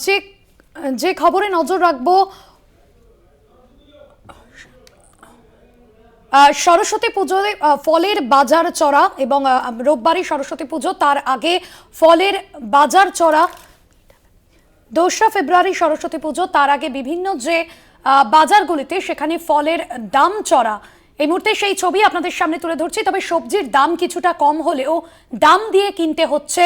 যে যে খবরে নজর রাখবো, সরস্বতী পুজোয় ফলের বাজার চড়া এবং রোববারই সরস্বতী পুজো, তার আগে ফলের বাজার চড়া। 2রা ফেব্রুয়ারি সরস্বতী পুজো, তার আগে বিভিন্ন যে বাজারগুলিতে সেখানে ফলের দাম চড়া। এই মুহূর্তে সেই ছবি আপনাদের সামনে তুলে ধরছি। তবে সবজির দাম কিছুটা কম হলেও দাম দিয়ে কিনতে হচ্ছে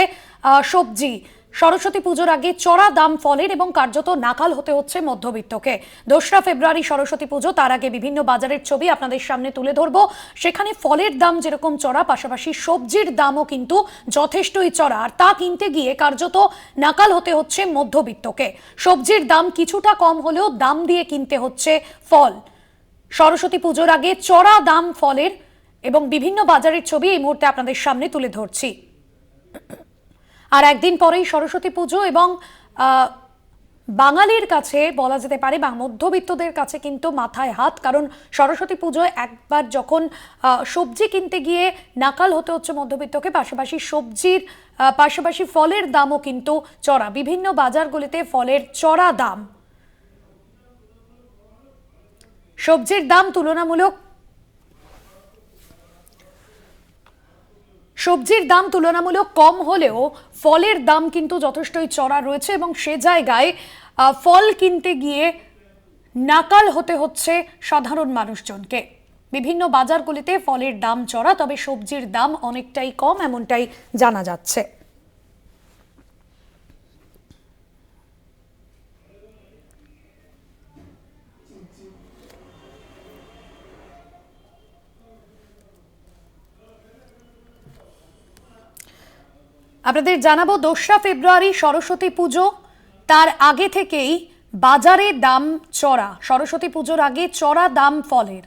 সবজি। সরস্বতী পুজোর আগে চড়া দাম ফলের এবং কার্যত নাকাল হতে হচ্ছে মধ্যবিত্তকে। 2রা ফেব্রুয়ারি সরস্বতী পুজো, তার আগে বিভিন্ন বাজারের ছবি আপনাদের সামনে তুলে ধরবো। সেখানে ফলের দাম যেরকম চড়া, পাশাপাশি সবজির দামও কিন্তু যথেষ্টই চড়া, আর তা কিনতে গিয়ে কার্যত নাকাল হতে হচ্ছে মধ্যবিত্তকে। সবজির দাম কিছুটা কম হলেও দাম দিয়ে কিনতে হচ্ছে ফল। সরস্বতী পুজোর আগে চড়া দাম ফলের এবং বিভিন্ন বাজারের ছবি এই মুহূর্তে আপনাদের সামনে তুলে ধরছি। আর একদিন পরেই সরস্বতী পুজো এবং বাঙালির কাছে বলা যেতে পারে বা মধ্যবিত্তদের কাছে কিন্তু মাথায় হাত, কারণ সরস্বতী পুজোয় একবার যখন সবজি কিনতে গিয়ে নাকাল হতে হচ্ছে মধ্যবিত্তকে, পাশাপাশি সবজির পাশাপাশি ফলের দামও কিন্তু চড়া। বিভিন্ন বাজারগুলিতে ফলের চড়া দাম, সবজির দাম তুলনামূলক কম হলেও ফলের দাম কিন্তু যথেষ্টই চড়া রয়েছে এবং সে জায়গায় ফল কিনতে গিয়ে নাকাল হতে হচ্ছে সাধারণ মানুষজনকে। বিভিন্ন বাজারগুলিতে ফলের দাম চড়া, তবে সবজির দাম অনেকটাই কম, এমনটাই জানা যাচ্ছে। আপনাদের জানাবো, 2রা ফেব্রুয়ারি সরস্বতী পুজো, তার আগে থেকেই বাজারে দাম চড়া। সরস্বতী পুজোর আগে চড়া দাম ফলের।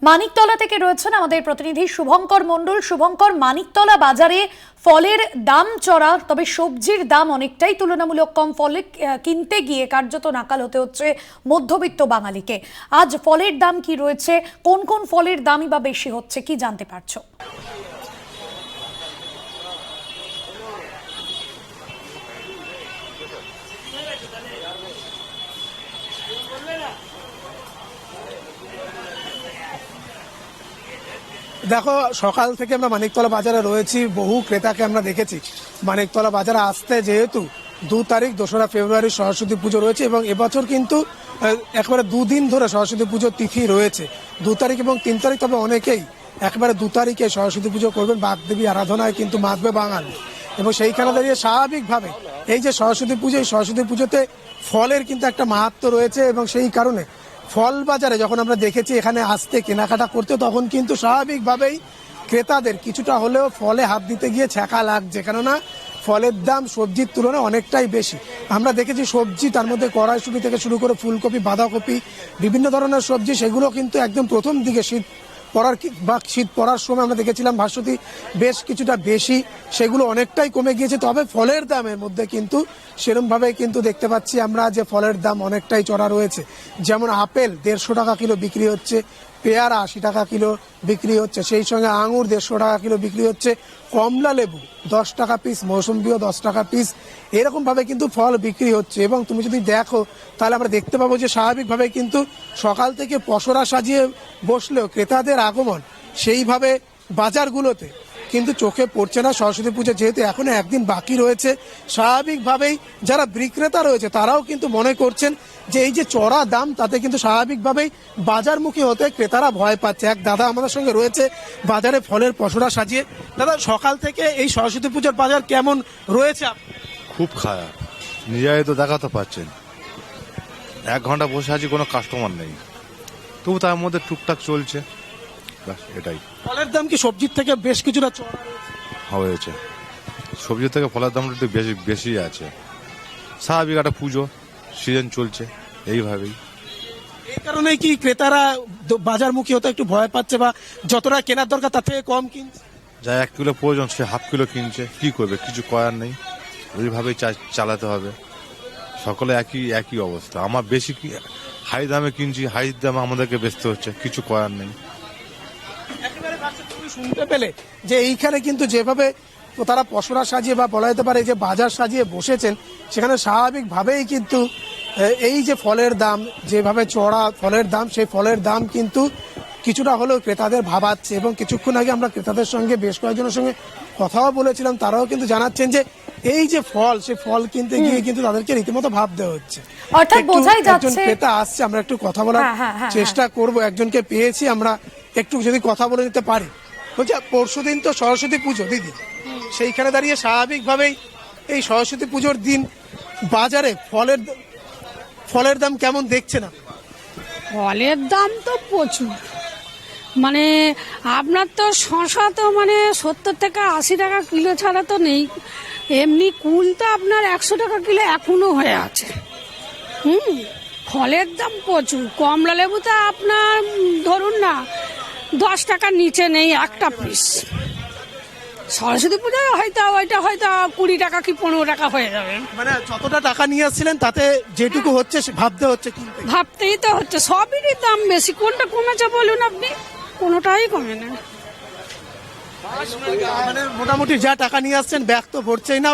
মানিকতলা থেকে রয়েছেন আমাদের প্রতিনিধি শুভঙ্কর মণ্ডল। শুভঙ্কর, মানিকতলা বাজারে ফলের দাম চড়া, তবে সবজির দাম অনেকটাই তুলনামূলক কম। ফলে কিনতে গিয়ে কার্যত নাকাল হতে হচ্ছে মধ্যবিত্ত বাঙালিকে। আজ ফলের দাম কি রয়েছে, কোন কোন ফলের দামই বা বেশি হচ্ছে, কি জানতে পারছো? দেখো, সকাল থেকে আমরা মানিকতলা বাজারে রয়েছি, বহু ক্রেতাকে আমরা দেখেছি মানিকতলা বাজারে আসতে। যেহেতু 2 তারিখ 2রা ফেব্রুয়ারি সরস্বতী পুজো রয়েছে এবং এবছর কিন্তু একেবারে 2 দিন ধরে সরস্বতী পুজোর তিথি রয়েছে, 2 তারিখ এবং 3 তারিখ। তবে অনেকেই একেবারে 2 তারিখে সরস্বতী পুজো করবেন, বাগদেবী আরাধনায় কিন্তু মাতবে বাঙালি। এবং সেইখানে দাঁড়িয়ে স্বাভাবিকভাবে এই যে সরস্বতী পুজো, এই সরস্বতী পুজোতে ফলের কিন্তু একটা মাহাত্ম্য রয়েছে এবং সেই কারণে ফল বাজারে যখন আমরা দেখেছি এখানে আসতে কেনাকাটা করতে, তখন কিন্তু স্বাভাবিকভাবেই ক্রেতাদের কিছুটা হলেও ফলে হাত দিতে গিয়ে ছ্যাঁকা লাগছে, কেননা ফলের দাম সবজির তুলনায় অনেকটাই বেশি। আমরা দেখেছি সবজি, তার মধ্যে কড়াইশুঁটি থেকে শুরু করে ফুলকপি, বাঁধাকপি, বিভিন্ন ধরনের সবজি, সেগুলো কিন্তু একদম প্রথম দিকে শীত পড়ার সময় আমরা দেখেছিলাম ভাস্বতী বেশ কিছুটা বেশি, সেগুলো অনেকটাই কমে গিয়েছে। তবে ফলের দামের মধ্যে কিন্তু সেরকমভাবে কিন্তু দেখতে পাচ্ছি আমরা যে ফলের দাম অনেকটাই চড়া রয়েছে। যেমন আপেল 150 টাকা কিলো বিক্রি হচ্ছে, পেয়ারা 80 টাকা কিলো বিক্রি হচ্ছে, সেই সঙ্গে আঙুর 150 টাকা কিলো বিক্রি হচ্ছে, কমলা লেবু 10 টাকা পিস, মৌসুম্বিও 10 টাকা পিস, এরকম ভাবে কিন্তু ফল বিক্রি হচ্ছে। এবং তুমি যদি দেখো তাহলে আমরা দেখতে পাবো যে স্বাভাবিকভাবে কিন্তু সকাল থেকে পসরা সাজিয়ে বসলেও ক্রেতাদের আগমন সেইভাবে বাজারগুলোতে কিন্তু চোখে পড়ছে না। সরস্বতী পুজো যেহেতু এখনো একদিন বাকি রয়েছে, স্বাভাবিকভাবেই যারা বিক্রেতা রয়েছে তারাও কিন্তু মনে করছেন যে এই যে চড়া দাম, তাতে কিন্তু স্বাভাবিকভাবেই বাজারমুখী হতে ক্রেতারা ভয় পাচ্ছে। এক দাদা আমাদের সঙ্গে রয়েছে বাজারে ফলের পসরা সাজিয়ে। দাদা, সকাল থেকে এই সরস্বতী পুজোর বাজার কেমন রয়েছে? খুব খারাপ, নিজেরাই তো দেখাতে পারছেন। 1 ঘন্টা বসে আছি, কোনো কাস্টমার নেই, তবু তার মধ্যে টুকটাক চলছে, এটাই। ফলের দাম কি সবজির থেকে বেশ কিছুটা চড়া হয়েছে? সবজির থেকে ফলের দামটা একটু বেশি আছে। স্বাভাবিক, একটা পুজো সিজন চলছে, এইভাবেই। এই কারণেই কি ক্রেতারা বাজারমুখী হতে একটু ভয় পাচ্ছে, বা যতটা কেনার দরকার তার থেকে কম কিনছে? যা 1 কিলো প্রয়োজন সে ½ কিলো কিনছে, কি করবে? কিছু করার নেই, ওইভাবেই চালাতে হবে। সকলে একই অবস্থা। আমার বেশি হাই দামে কিনছি, হাই দামে আমাদেরকে বেচতে হচ্ছে, কিছু করার নেই। শুনতে পেলে যে এইখানে কিন্তু যেভাবে তারা পসরা সাজিয়ে বা বলা যেতে পারে যে বাজার সাজিয়ে বসেছেন, সেখানে স্বাভাবিকভাবেই কিন্তু এই যে ফলের দাম যেভাবে চড়া ফলের দাম, সেই ফলের দাম কিন্তু কিছুটা হলেও ক্রেতাদের ভাবাচ্ছে। এবং কিছুক্ষণ আগে আমরা ক্রেতাদের সঙ্গে বেশ কয়েকজনের সঙ্গে কথাও বলেছিলাম, তারাও কিন্তু জানাচ্ছেন যে এই যে ফল, সেই ফল কিনতে গিয়ে কিন্তু তাদেরকে রীতিমতো ভাবতে হচ্ছে। অর্থাৎ বোঝাই একজন যাচ্ছে ক্রেতা আসছে, আমরা একটু কথা বলার চেষ্টা করব। একজনকে পেয়েছি, আমরা একটু যদি কথা বলে নিতে পারি। বলছি, পরশুদিন তো সরস্বতী পুজো দিদি, সেইখানে দাঁড়িয়ে স্বাভাবিকভাবেই এই সরস্বতী পুজোর দিন বাজারে ফলের দাম কেমন দেখছেন আপনি? ফলের দাম তো প্রচুর, মানে আপনার তো শশা তো মানে 70 থেকে 80 টাকা কিলো ছাড়া তো নেই। এমনি কুল তো আপনার 100 টাকা কিলো এখনো হয়ে আছে। ফলের দাম প্রচুর। কমলা লেবুটা আপনার ধরুন না 10 টাকার নিচে নেই একটা পিস। সরস্বতী পুজোয় হয়তো 20 টাকা কি 15 টাকা হয়ে যাবে। মানে যতটা টাকা নিয়ে আসছিলেন তাতে যেটুকু হচ্ছে ভাবতে হচ্ছে কিনতে। ভাবতেই তো হচ্ছে, সবেরই দাম বেশি। কোনটা কমেছে বলুন আপনি? কোনোটাই কমে না। মানে মোটামুটি যা টাকা নিয়ে আসছেন ব্যাগ তো ভরছেই না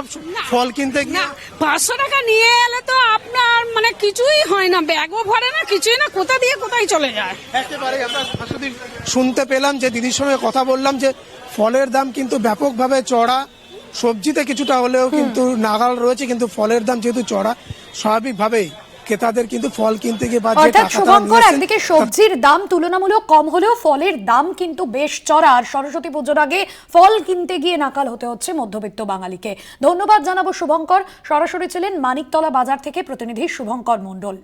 ফল কিনতে গিয়ে। না, 500 টাকা নিয়ে এলে তো আপনার মানে কিছুই হয় না, ব্যাগও ভরে না, কিছুই না, কোথা দিয়ে কোথায় চলে যায়। একেবারে আমরা সরাসরি শুনতে পেলাম যে দিদির সঙ্গে কথা বললাম যে ফলের দাম কিন্তু ব্যাপকভাবে চড়া, সবজিতে কিছুটা হলেও কিন্তু নাগাল রয়েছে, কিন্তু ফলের দাম যেহেতু চড়া, স্বাভাবিকভাবেই ক্রেতাদের কিন্তু ফল কিনতে গিয়ে বা যে অর্থাৎ টাকা তারা শুভঙ্কর, নিয়েছে, একদিকে সবজির দাম তুলনামূলক কম হলেও ফলের দাম কিন্তু বেশ চড়া। আর সরস্বতী পুজোর আগে ফল কিনতে গিয়ে নাকাল হতে হচ্ছে মধ্যবিত্ত বাঙালিকে। ধন্যবাদ জানাবো শুভঙ্কর। সরাসরি ছিলেন মানিকতলা বাজার থেকে প্রতিনিধি শুভঙ্কর মণ্ডল।